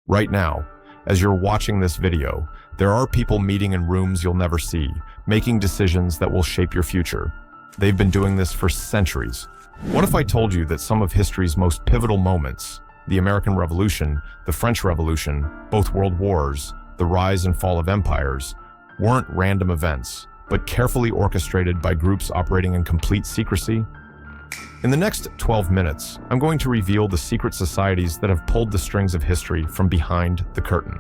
Right now, as you're watching this video, there are people meeting in rooms you'll never see, making decisions that will shape your future. They've been doing this for centuries. What if I told you that some of history's most pivotal moments, the American Revolution, the French Revolution, both world wars, the rise and fall of empires, weren't random events, but carefully orchestrated by groups operating in complete secrecy? In the next 12 minutes, I'm going to reveal the secret societies that have pulled the strings of history from behind the curtain.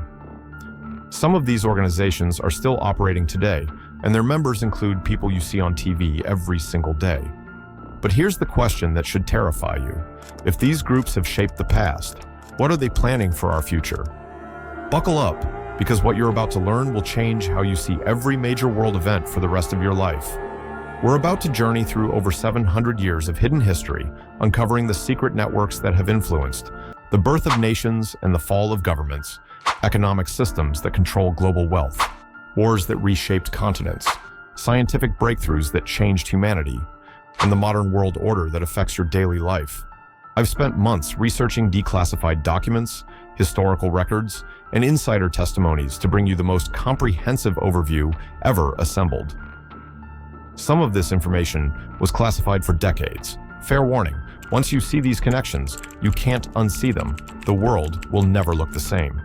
Some of these organizations are still operating today, and their members include people you see on TV every single day. But here's the question that should terrify you. If these groups have shaped the past, what are they planning for our future? Buckle up, because what you're about to learn will change how you see every major world event for the rest of your life. We're about to journey through over 700 years of hidden history, uncovering the secret networks that have influenced the birth of nations and the fall of governments, economic systems that control global wealth, wars that reshaped continents, scientific breakthroughs that changed humanity, and the modern world order that affects your daily life. I've spent months researching declassified documents, historical records, and insider testimonies to bring you the most comprehensive overview ever assembled. Some of this information was classified for decades. Fair warning, once you see these connections, you can't unsee them. The world will never look the same.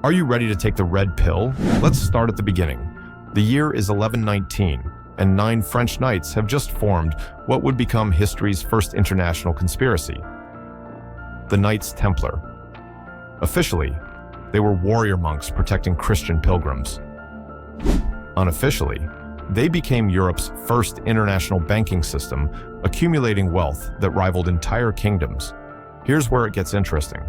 Are you ready to take the red pill? Let's start at the beginning. The year is 1119, and 9 French knights have just formed what would become history's first international conspiracy, the Knights Templar. Officially, they were warrior monks protecting Christian pilgrims. Unofficially, they became Europe's first international banking system, accumulating wealth that rivaled entire kingdoms. Here's where it gets interesting.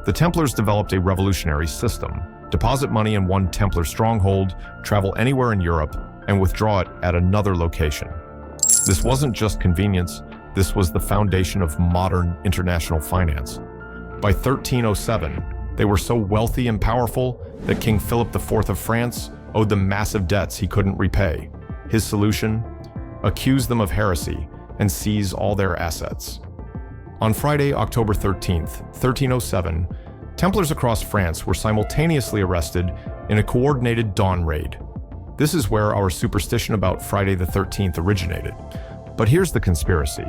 The Templars developed a revolutionary system: deposit money in one Templar stronghold, travel anywhere in Europe, and withdraw it at another location. This wasn't just convenience, this was the foundation of modern international finance. By 1307, they were so wealthy and powerful that King Philip IV of France owed them massive debts he couldn't repay. His solution? Accuse them of heresy and seize all their assets. On Friday, October 13th, 1307, Templars across France were simultaneously arrested in a coordinated dawn raid. This is where our superstition about Friday the 13th originated. But here's the conspiracy.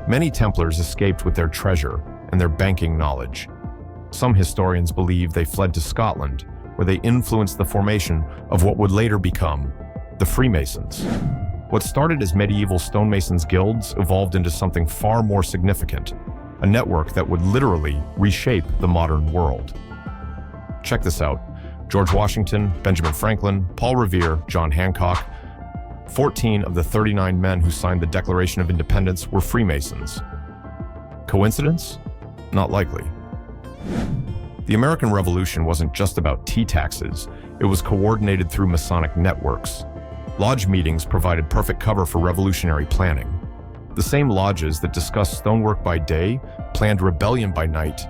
Many Templars escaped with their treasure and their banking knowledge. Some historians believe they fled to Scotland, where they influenced the formation of what would later become the Freemasons. What started as medieval stonemasons guilds evolved into something far more significant, a network that would literally reshape the modern world. Check this out. George Washington, Benjamin Franklin, Paul Revere, John Hancock, 14 of the 39 men who signed the Declaration of Independence were Freemasons. Coincidence? Not likely. The American Revolution wasn't just about tea taxes, it was coordinated through Masonic networks. Lodge meetings provided perfect cover for revolutionary planning. The same lodges that discussed stonework by day planned rebellion by night.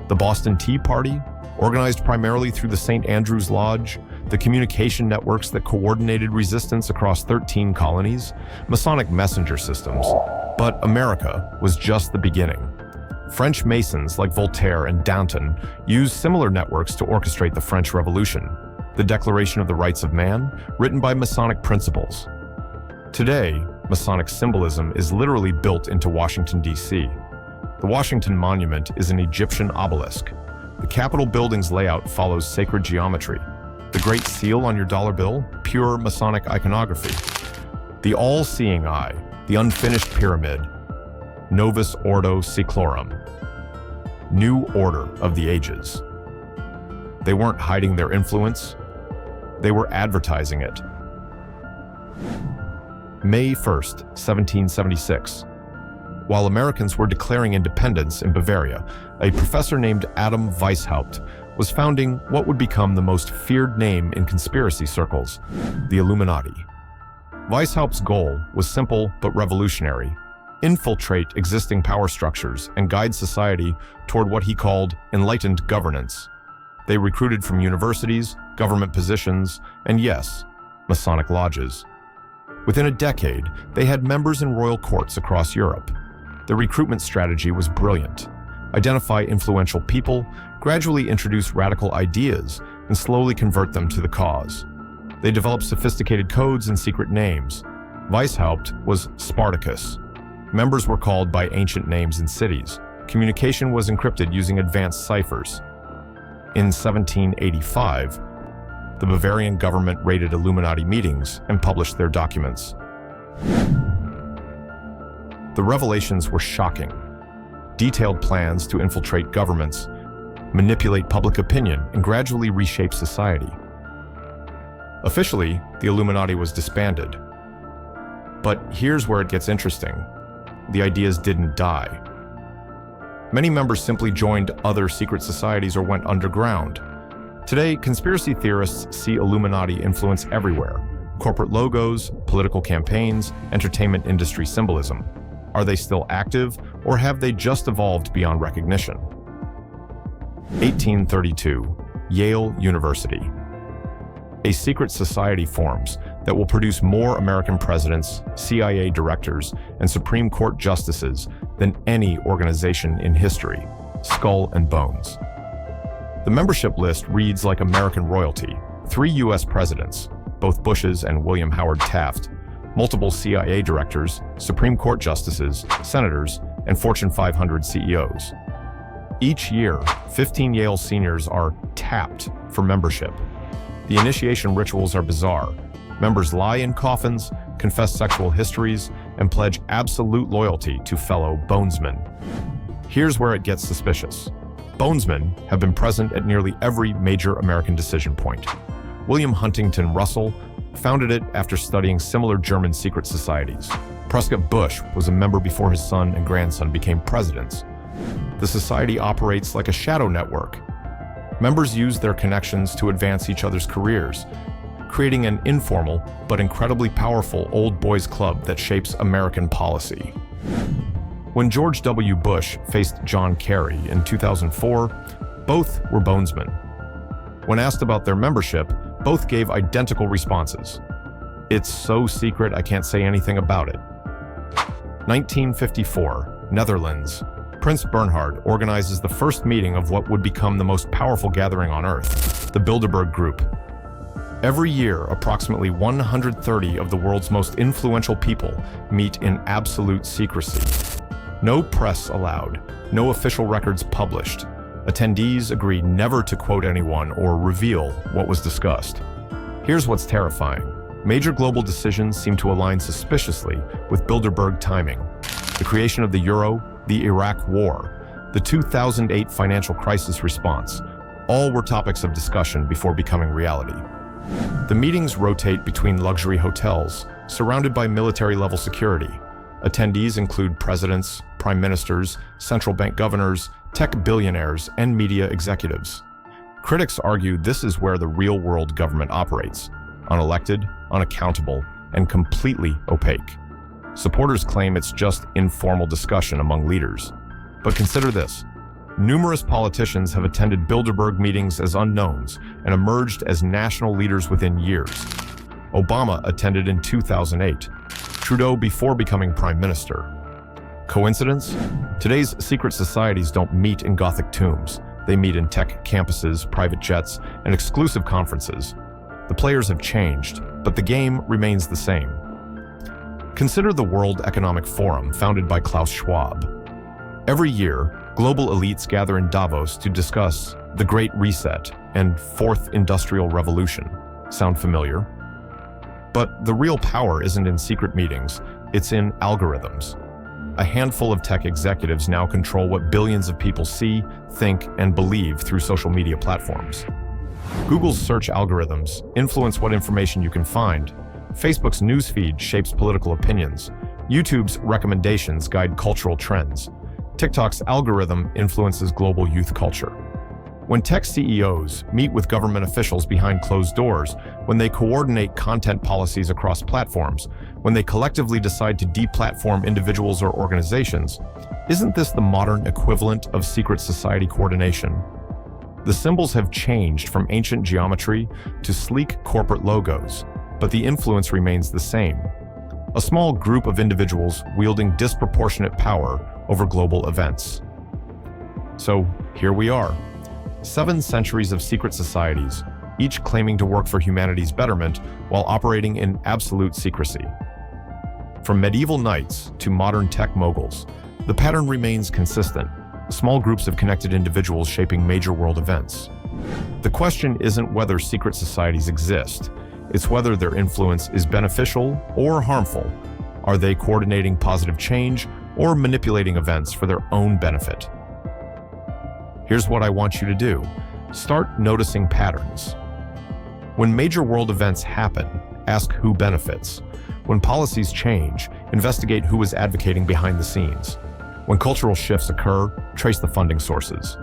The Boston Tea Party, organized primarily through the St. Andrew's Lodge, the communication networks that coordinated resistance across 13 colonies, Masonic messenger systems. But America was just the beginning. French Masons like Voltaire and Danton used similar networks to orchestrate the French Revolution, the Declaration of the Rights of Man, written by Masonic principles. Today, Masonic symbolism is literally built into Washington, D.C. The Washington Monument is an Egyptian obelisk. The Capitol building's layout follows sacred geometry. The Great Seal on your dollar bill, pure Masonic iconography. The all-seeing eye, the unfinished pyramid, Novus Ordo Seclorum, New Order of the Ages. They weren't hiding their influence, they were advertising it. May 1st, 1776. While Americans were declaring independence in Bavaria, a professor named Adam Weishaupt was founding what would become the most feared name in conspiracy circles, the Illuminati. Weishaupt's goal was simple but revolutionary: infiltrate existing power structures and guide society toward what he called enlightened governance. They recruited from universities, government positions, and yes, Masonic lodges. Within a decade, they had members in royal courts across Europe. The recruitment strategy was brilliant. Identify influential people, gradually introduce radical ideas and slowly convert them to the cause. They developed sophisticated codes and secret names. Weishaupt was Spartacus. Members were called by ancient names and cities. Communication was encrypted using advanced ciphers. In 1785, the Bavarian government raided Illuminati meetings and published their documents. The revelations were shocking. Detailed plans to infiltrate governments, manipulate public opinion, and gradually reshape society. Officially, the Illuminati was disbanded. But here's where it gets interesting. The ideas didn't die. Many members simply joined other secret societies or went underground. Today, conspiracy theorists see Illuminati influence everywhere. Corporate logos, political campaigns, entertainment industry symbolism. Are they still active, or have they just evolved beyond recognition? 1832, Yale University. A secret society forms that will produce more American presidents, CIA directors, and Supreme Court justices than any organization in history. Skull and Bones. The membership list reads like American royalty. 3 U.S. presidents, both Bush's and William Howard Taft, multiple CIA directors, Supreme Court justices, senators, and Fortune 500 CEOs. Each year, 15 Yale seniors are tapped for membership. The initiation rituals are bizarre. Members lie in coffins, confess sexual histories, and pledge absolute loyalty to fellow bonesmen. Here's where it gets suspicious. Bonesmen have been present at nearly every major American decision point. William Huntington Russell founded it after studying similar German secret societies. Prescott Bush was a member before his son and grandson became presidents. The society operates like a shadow network. Members use their connections to advance each other's careers, creating an informal but incredibly powerful old boys club that shapes American policy. When George W. Bush faced John Kerry in 2004, both were bonesmen. When asked about their membership, both gave identical responses. "It's so secret I can't say anything about it." 1954, Netherlands. Prince Bernhard organizes the first meeting of what would become the most powerful gathering on Earth, the Bilderberg Group. Every year, approximately 130 of the world's most influential people meet in absolute secrecy. No press allowed, no official records published. Attendees agree never to quote anyone or reveal what was discussed. Here's what's terrifying. Major global decisions seem to align suspiciously with Bilderberg timing. The creation of the euro, the Iraq War, the 2008 financial crisis response, all were topics of discussion before becoming reality. The meetings rotate between luxury hotels, surrounded by military-level security. Attendees include presidents, prime ministers, central bank governors, tech billionaires, and media executives. Critics argue this is where the real-world government operates, unelected, unaccountable, and completely opaque. Supporters claim it's just informal discussion among leaders. But consider this. Numerous politicians have attended Bilderberg meetings as unknowns and emerged as national leaders within years. Obama attended in 2008, Trudeau before becoming prime minister. Coincidence? Today's secret societies don't meet in Gothic tombs. They meet in tech campuses, private jets, and exclusive conferences. The players have changed, but the game remains the same. Consider the World Economic Forum, founded by Klaus Schwab. Every year, global elites gather in Davos to discuss the Great Reset and Fourth Industrial Revolution. Sound familiar? But the real power isn't in secret meetings, it's in algorithms. A handful of tech executives now control what billions of people see, think, and believe through social media platforms. Google's search algorithms influence what information you can find. Facebook's newsfeed shapes political opinions. YouTube's recommendations guide cultural trends. TikTok's algorithm influences global youth culture. When tech CEOs meet with government officials behind closed doors, when they coordinate content policies across platforms, when they collectively decide to deplatform individuals or organizations, isn't this the modern equivalent of secret society coordination? The symbols have changed from ancient geometry to sleek corporate logos, but the influence remains the same. A small group of individuals wielding disproportionate power over global events. So here we are. 7 centuries of secret societies, each claiming to work for humanity's betterment while operating in absolute secrecy. From medieval knights to modern tech moguls, the pattern remains consistent: small groups of connected individuals shaping major world events. The question isn't whether secret societies exist, it's whether their influence is beneficial or harmful. Are they coordinating positive change or manipulating events for their own benefit? Here's what I want you to do. Start noticing patterns. When major world events happen, ask who benefits. When policies change, investigate who is advocating behind the scenes. When cultural shifts occur, trace the funding sources.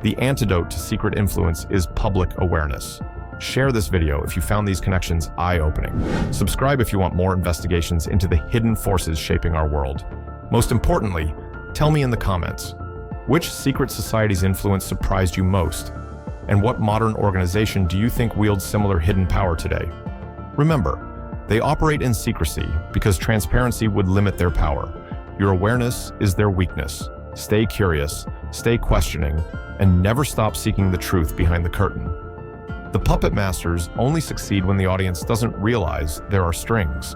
The antidote to secret influence is public awareness. Share this video if you found these connections eye-opening. Subscribe if you want more investigations into the hidden forces shaping our world. Most importantly, tell me in the comments, which secret society's influence surprised you most? And what modern organization do you think wields similar hidden power today? Remember, they operate in secrecy because transparency would limit their power. Your awareness is their weakness. Stay curious, stay questioning, and never stop seeking the truth behind the curtain. The puppet masters only succeed when the audience doesn't realize there are strings.